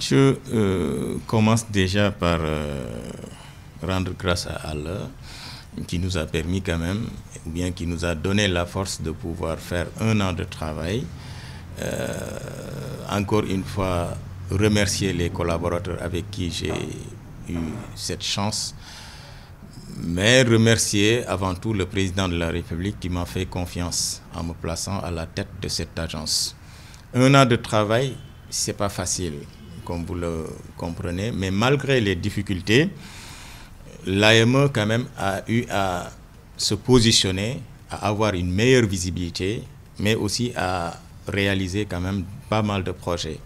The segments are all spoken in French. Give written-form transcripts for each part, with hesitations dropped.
Je commence déjà par rendre grâce à Allah qui nous a permis quand même, ou bien qui nous a donné la force de pouvoir faire 1 an de travail. Encore une fois, remercier les collaborateurs avec qui j'ai eu cette chance, mais remercier avant tout le président de la République qui m'a fait confiance en me plaçant à la tête de cette agence. 1 an de travail, c'est pas facile, comme vous le comprenez, mais malgré les difficultés, l'AME quand même a eu à se positionner, à avoir une meilleure visibilité, mais aussi à réaliser quand même pas mal de projets.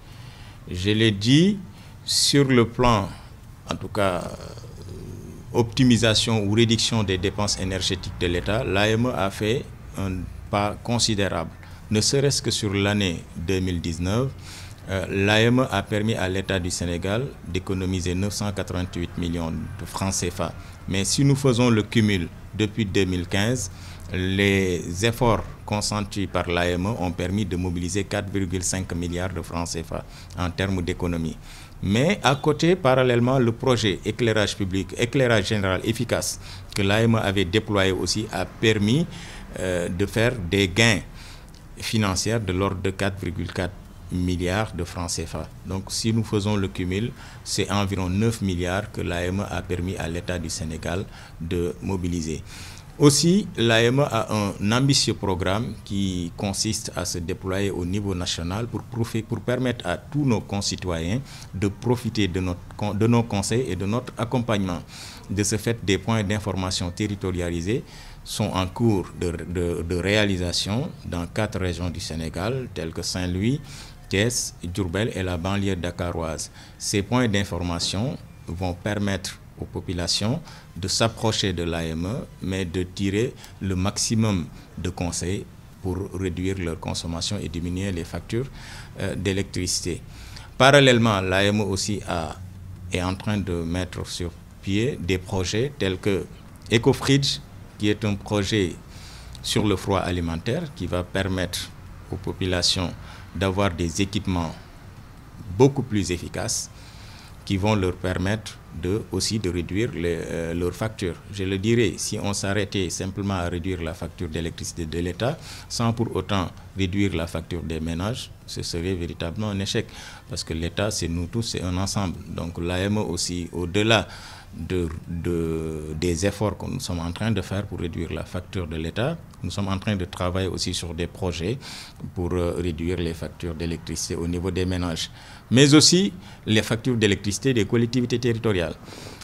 Je l'ai dit, sur le plan, en tout cas, optimisation ou réduction des dépenses énergétiques de l'État, l'AME a fait un pas considérable. Ne serait-ce que sur l'année 2019, l'AME a permis à l'État du Sénégal d'économiser 988 millions de francs CFA. Mais si nous faisons le cumul depuis 2015, les efforts consentis par l'AME ont permis de mobiliser 4,5 milliards de francs CFA en termes d'économie. Mais à côté, parallèlement, le projet éclairage public, éclairage général efficace que l'AME avait déployé aussi a permis de faire des gains financiers de l'ordre de 4,4 milliards de francs CFA. Donc si nous faisons le cumul, c'est environ 9 milliards que l'AME a permis à l'État du Sénégal de mobiliser. Aussi, l'AME a un ambitieux programme qui consiste à se déployer au niveau national pour permettre à tous nos concitoyens de profiter de nos conseils et de notre accompagnement. De ce fait, des points d'information territorialisés sont en cours de réalisation dans 4 régions du Sénégal, telles que Saint-Louis, Thiès, Diourbel et la banlieue dakaroise. Ces points d'information vont permettre aux populations de s'approcher de l'AME, mais de tirer le maximum de conseils pour réduire leur consommation et diminuer les factures d'électricité. Parallèlement, l'AME aussi est en train de mettre sur pied des projets tels que EcoFridge, qui est un projet sur le froid alimentaire qui va permettre aux populations d'avoir des équipements beaucoup plus efficaces qui vont leur permettre aussi de réduire leurs factures. Je le dirais, si on s'arrêtait simplement à réduire la facture d'électricité de l'État, sans pour autant réduire la facture des ménages, ce serait véritablement un échec. Parce que l'État, c'est nous tous, c'est un ensemble. Donc l'AME aussi, au-delà des efforts que nous sommes en train de faire pour réduire la facture de l'État, nous sommes en train de travailler aussi sur des projets pour réduire les factures d'électricité au niveau des ménages, mais aussi les factures d'électricité des collectivités territoriales.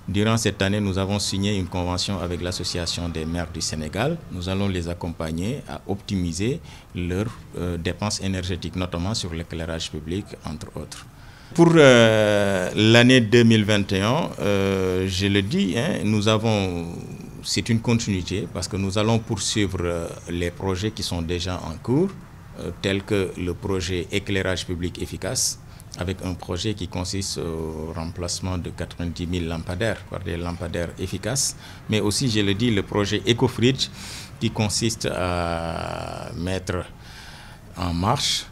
Durant cette année, nous avons signé une convention avec l'Association des maires du Sénégal. Nous allons les accompagner à optimiser leurs dépenses énergétiques, notamment sur l'éclairage public, entre autres. Pour l'année 2021, je le dis, c'est une continuité parce que nous allons poursuivre les projets qui sont déjà en cours, tels que le projet éclairage public efficace, avec un projet qui consiste au remplacement de 90 000 lampadaires par des lampadaires efficaces, mais aussi, je le dis, le projet EcoFridge qui consiste à mettre en marche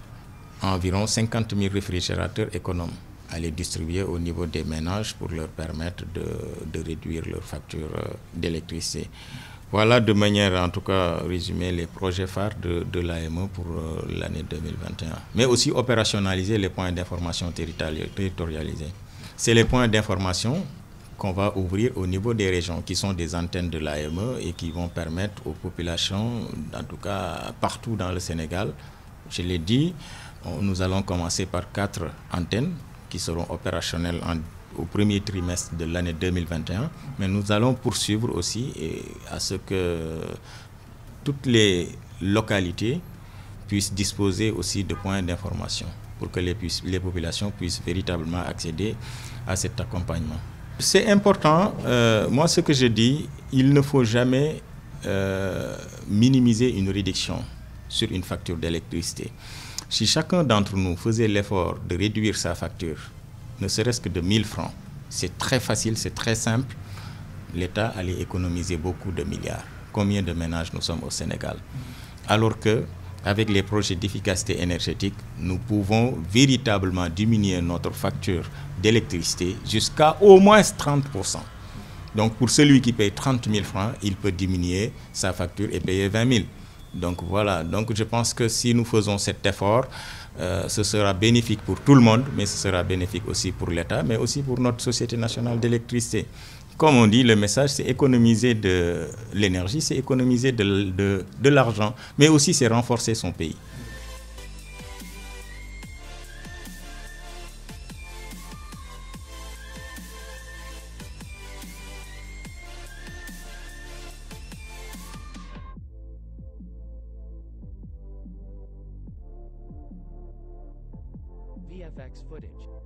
environ 50 000 réfrigérateurs économes à les distribuer au niveau des ménages pour leur permettre de réduire leurs factures d'électricité. Voilà de manière, en tout cas, résumée les projets phares de l'AME pour l'année 2021. Mais aussi opérationnaliser les points d'information territorialisés. C'est les points d'information qu'on va ouvrir au niveau des régions, qui sont des antennes de l'AME et qui vont permettre aux populations, en tout cas partout dans le Sénégal, je l'ai dit, nous allons commencer par 4 antennes qui seront opérationnelles au premier trimestre de l'année 2021, mais nous allons poursuivre aussi à ce que toutes les localités puissent disposer aussi de points d'information pour que les populations puissent véritablement accéder à cet accompagnement. C'est important, moi ce que je dis, il ne faut jamais minimiser une réduction sur une facture d'électricité. Si chacun d'entre nous faisait l'effort de réduire sa facture, ne serait-ce que de 1 000 francs, c'est très facile, c'est très simple, l'État allait économiser beaucoup de milliards. Combien de ménages nous sommes au Sénégal? Alors que avec les projets d'efficacité énergétique, nous pouvons véritablement diminuer notre facture d'électricité jusqu'à au moins 30%. Donc pour celui qui paye 30 000 francs, il peut diminuer sa facture et payer 20 000. Donc voilà, donc je pense que si nous faisons cet effort, ce sera bénéfique pour tout le monde, mais ce sera bénéfique aussi pour l'État, mais aussi pour notre Société nationale d'électricité. Comme on dit, le message, c'est économiser de l'énergie, c'est économiser de l'argent, mais aussi c'est renforcer son pays. VFX footage.